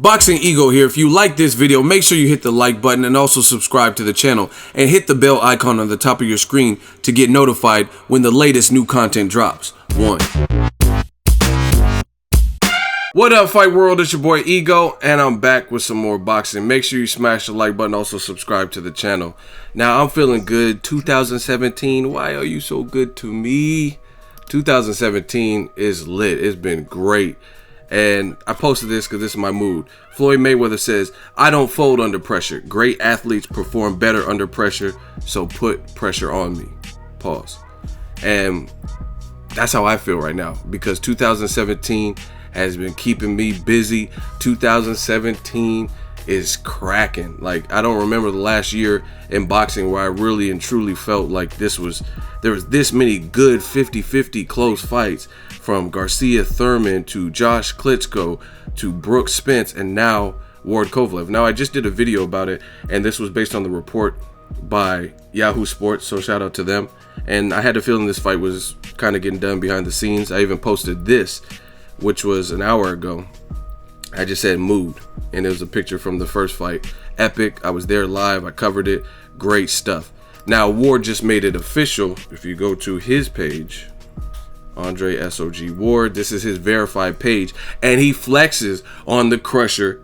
Boxing Ego here. If you like this video, make sure you hit the like button and also subscribe to the channel and hit the bell icon on the top of your screen to get notified when the latest new content drops. What up, Fight World? It's your boy Ego, and I'm back with some more boxing. Make sure you smash the like button, also subscribe to the channel. Now, I'm feeling good. 2017, why are you so good to me? 2017 is lit. It's been great. And I posted this because this is my mood. Floyd Mayweather says, I don't fold under pressure. Great athletes perform better under pressure, so put pressure on me. Pause. And that's how I feel right now, because 2017 has been keeping me busy. 2017 is cracking. Like, I don't remember the last year in boxing where I really and truly felt like there was this many good 50-50 close fights, from Garcia Thurman to Josh Klitschko to Brooks Spence and now Ward Kovalev. Now, I just did a video about it, and this was based on the report by Yahoo Sports, so shout out to them. And I had the feeling this fight was kind of getting done behind the scenes. I even posted this, which was an hour ago. I just said mood, and it was a picture from the first fight. Epic. I was there live. I covered it. Great stuff. Now, Ward just made it official. If you go to his page, ANDRESOGWARD, this is his verified page, and he flexes on the KRUSHER.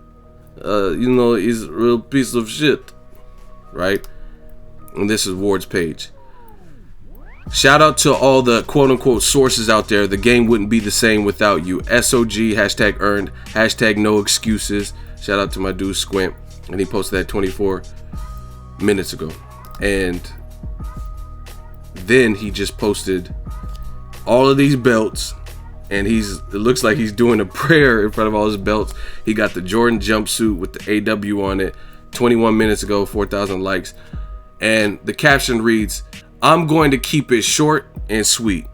You know, he's a real piece of shit, right? And this is Ward's page. Shout out to all the quote-unquote sources out there. The game wouldn't be the same without you. SOG, hashtag earned, hashtag no excuses. Shout out to my dude Squint, and he posted that 24 minutes ago. And then he just posted all of these belts, and it looks like he's doing a prayer in front of all his belts. He got the Jordan jumpsuit with the AW on it 21 minutes ago, 4,000 likes. And the caption reads, I'm going to keep it short and sweet.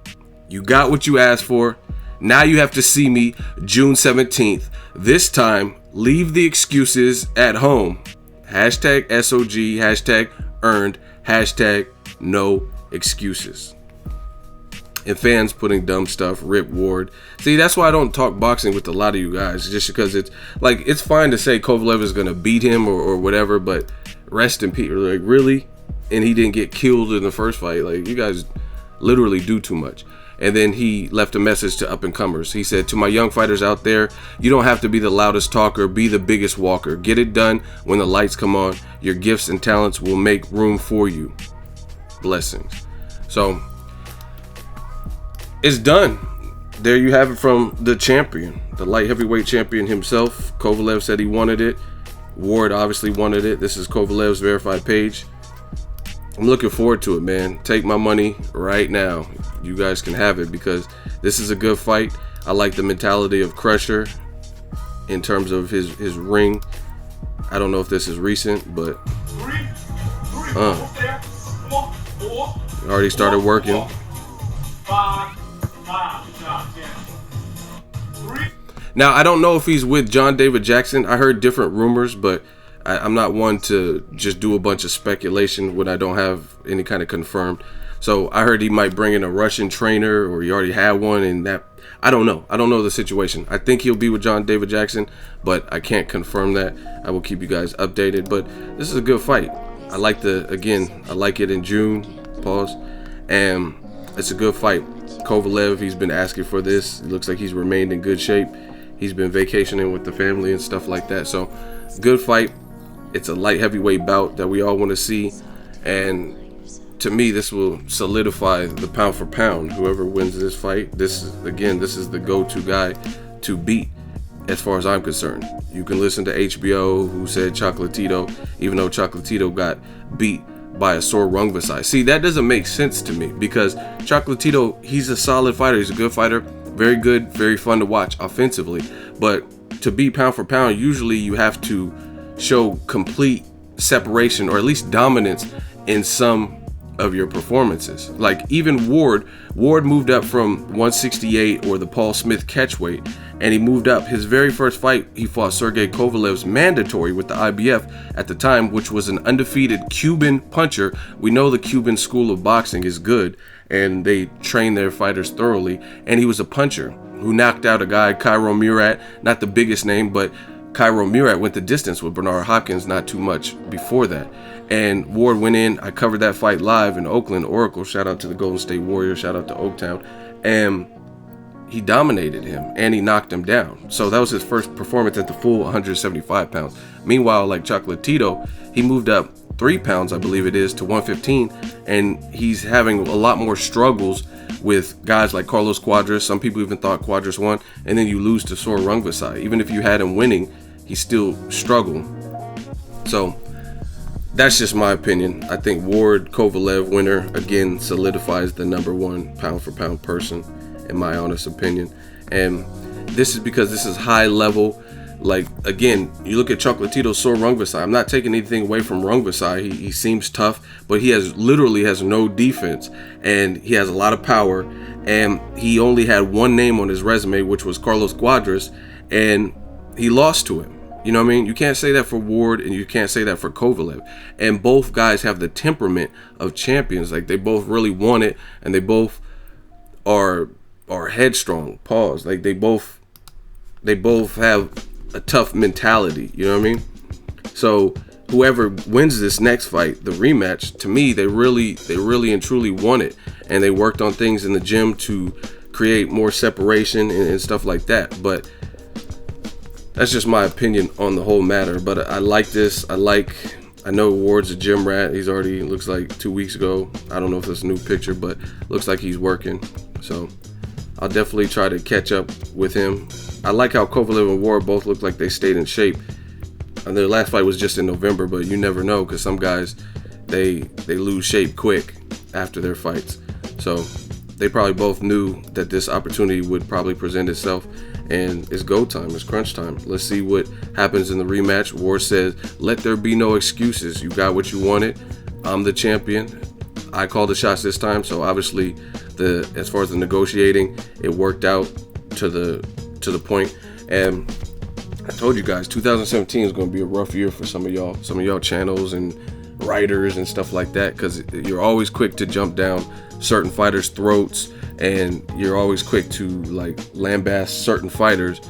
You got what you asked for. Now you have to see me June 17th. This time, leave the excuses at home. Hashtag SOG, hashtag earned, hashtag no excuses. And fans putting dumb stuff, Rip Ward. See, that's why I don't talk boxing with a lot of you guys, just because it's like, it's fine to say Kovalev is going to beat him or whatever, but rest in peace. Like, really? And he didn't get killed in the first fight. Like, you guys literally do too much. And then he left a message to up-and-comers. He said, to my young fighters out there, you don't have to be the loudest talker, be the biggest walker. Get it done when the lights come on. Your gifts and talents will make room for you. Blessings. So, it's done. There you have it from the champion, the light heavyweight champion himself. Kovalev said he wanted it. Ward obviously wanted it. This is Kovalev's verified page. I'm looking forward to it, man. Take my money right now. You guys can have it, because this is a good fight. I like the mentality of KRUSHER in terms of his ring. I don't know if this is recent, but already started working. Now, I don't know if he's with John David Jackson. I heard different rumors, but I'm not one to just do a bunch of speculation when I don't have any kind of confirmed. So I heard he might bring in a Russian trainer, or he already had one, and that, I don't know. I don't know the situation. I think he'll be with John David Jackson, but I can't confirm that. I will keep you guys updated, but this is a good fight. I like I like it in June, pause, and it's a good fight. Kovalev, he's been asking for this. It looks like he's remained in good shape. He's been vacationing with the family and stuff like that. So, good fight. It's a light heavyweight bout that we all want to see. And to me, this will solidify the pound for pound. Whoever wins this fight, this is the go-to guy to beat as far as I'm concerned. You can listen to HBO, who said Chocolatito, even though Chocolatito got beat by a sore Rungvisai. See, that doesn't make sense to me, because Chocolatito, he's a solid fighter. He's a good fighter. Very good, very fun to watch offensively. But to beat pound for pound, usually you have to show complete separation, or at least dominance in some of your performances. Like, even Ward moved up from 168, or the Paul Smith catchweight, and he moved up. His very first fight, he fought Sergey Kovalev's mandatory with the IBF at the time, which was an undefeated Cuban puncher. We know the Cuban school of boxing is good, and they train their fighters thoroughly, and he was a puncher who knocked out a guy, Cairo Murat, not the biggest name, but Cairo Murat went the distance with Bernard Hopkins not too much before that. And Ward went in. I covered that fight live in Oakland, Oracle. Shout out to the Golden State Warriors. Shout out to Oaktown. And he dominated him and he knocked him down. So that was his first performance at the full 175 pounds. Meanwhile, like Chocolatito, he moved up 3 pounds, I believe it is, to 115. And he's having a lot more struggles with guys like Carlos Cuadras. Some people even thought Cuadras won. And then you lose to Sor Rungvisai. Even if you had him winning, he still struggled. So that's just my opinion. I think Ward Kovalev winner again solidifies the #1 pound for pound person, in my honest opinion. And this is because this is high level. Like, again, you look at Chocolatito, Sor Rungvisai. I'm not taking anything away from Rungvisai. He seems tough, but he literally has no defense, and he has a lot of power. And he only had one name on his resume, which was Carlos Cuadras, and he lost to him. You know what I mean? You can't say that for Ward, and you can't say that for Kovalev. And both guys have the temperament of champions. Like, they both really want it, and they both are headstrong. Pause. Like, they both have a tough mentality. You know what I mean? So whoever wins this next fight, the rematch, to me, they really and truly want it, and they worked on things in the gym to create more separation and stuff like that. But that's just my opinion on the whole matter. But I like this. I know Ward's a gym rat. He's already, looks like 2 weeks ago. I don't know if it's a new picture, but looks like he's working. So I'll definitely try to catch up with him. I like how Kovalev and Ward both look like they stayed in shape. And their last fight was just in November, but you never know, because some guys, they lose shape quick after their fights. So they probably both knew that this opportunity would probably present itself, and it's go time, it's crunch time. Let's see what happens in the rematch. Ward says, let there be no excuses. You got what you wanted. I'm the champion. I called the shots this time. So obviously, as far as the negotiating, it worked out to the point. And I told you guys, 2017 is going to be a rough year for some of y'all channels and writers and stuff like that, because you're always quick to jump down certain fighters' throats, and you're always quick to like lambast certain fighters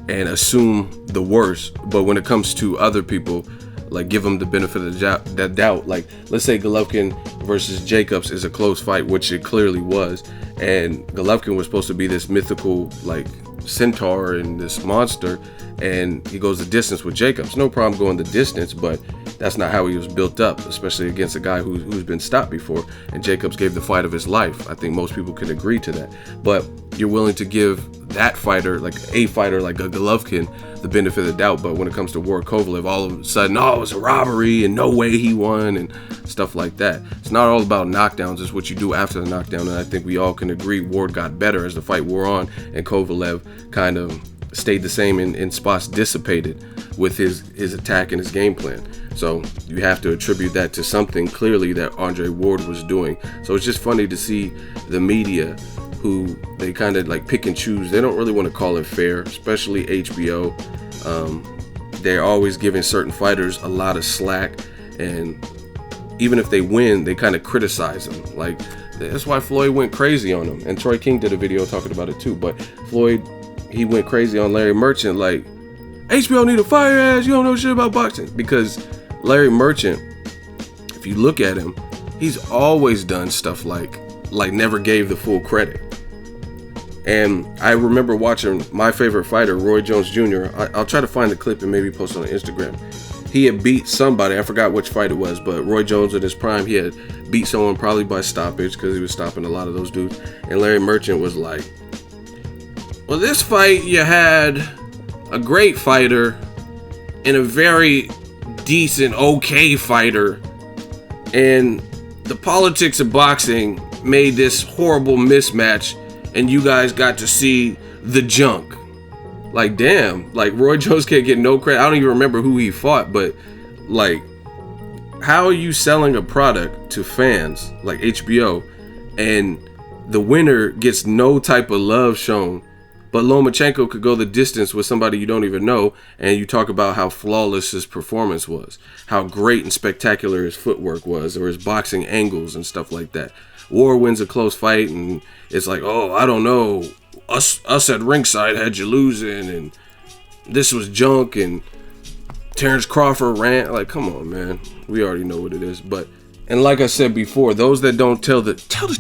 and assume the worst. But when it comes to other people, like, give them the benefit of the doubt. Like, let's say Golovkin versus Jacobs is a close fight, which it clearly was, and Golovkin was supposed to be this mythical like centaur and this monster, and he goes the distance with Jacobs. No problem going the distance, but that's not how he was built up, especially against a guy who's been stopped before. And Jacobs gave the fight of his life. I think most people can agree to that. But you're willing to give that fighter, like a fighter like a Golovkin, the benefit of the doubt. But when it comes to Ward Kovalev, all of a sudden, oh, it was a robbery and no way he won and stuff like that. It's not all about knockdowns. It's what you do after the knockdown. And I think we all can agree Ward got better as the fight wore on, and Kovalev kind of stayed the same in spots, dissipated with his attack and his game plan. So you have to attribute that to something clearly that Andre Ward was doing. So it's just funny to see the media, who they kind of like pick and choose. They don't really want to call it fair, especially HBO. They're always giving certain fighters a lot of slack, and even if they win, they kind of criticize them. Like, that's why Floyd went crazy on him, and Troy King did a video talking about it too. But Floyd, he went crazy on Larry Merchant, like, HBO need to fire your ass, you don't know shit about boxing. Because Larry Merchant, if you look at him, he's always done stuff like never gave the full credit. And I remember watching my favorite fighter, Roy Jones Jr. I'll try to find the clip and maybe post it on Instagram. He had beat somebody, I forgot which fight it was, but Roy Jones in his prime, he had beat someone probably by stoppage, because he was stopping a lot of those dudes. And Larry Merchant was like, well, this fight, you had a great fighter and a very decent, okay fighter, and the politics of boxing made this horrible mismatch, and you guys got to see the junk. Like, damn, like, Roy Jones can't get no credit. I don't even remember who he fought, but like, how are you selling a product to fans like HBO, and the winner gets no type of love shown? But Lomachenko could go the distance with somebody you don't even know, and you talk about how flawless his performance was, how great and spectacular his footwork was, or his boxing angles and stuff like that. War wins a close fight, and it's like, oh, I don't know, us at ringside had you losing, and this was junk, and Terrence Crawford rant. Like, come on, man. We already know what it is. But, and like I said before, those that don't tell the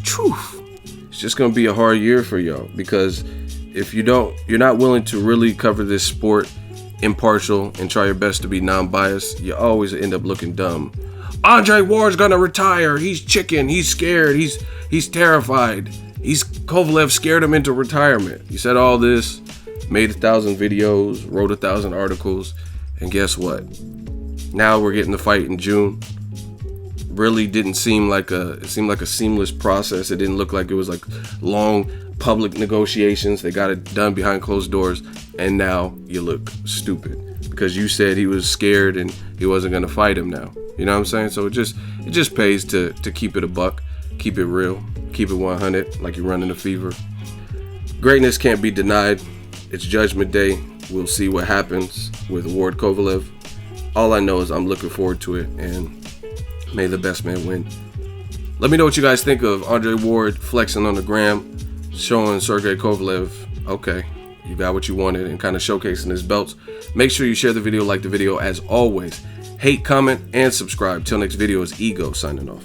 truth. It's just gonna be a hard year for y'all, because if you're not willing to really cover this sport impartial and try your best to be non-biased, you always end up looking dumb. Andre Ward's gonna retire. He's chicken. He's scared. He's terrified. Kovalev scared him into retirement. He said all this, made 1,000 videos, wrote 1,000 articles, and guess what? Now we're getting the fight in June. Really didn't seem like it seemed like a seamless process. It didn't look like it was like long public negotiations. They got it done behind closed doors, and now you look stupid because you said he was scared and he wasn't gonna fight him now. You know what I'm saying? So it just pays to keep it a buck, keep it real, keep it 100, like you're running a fever. Greatness can't be denied. It's Judgment Day. We'll see what happens with Ward Kovalev. All I know is I'm looking forward to it, and may the best man win. Let me know what you guys think of Andre Ward flexing on the gram, showing Sergey Kovalev, okay, you got what you wanted, and kind of showcasing his belts. Make sure you share the video, like the video as always. Hate, comment, and subscribe. Till next video, is Ego signing off.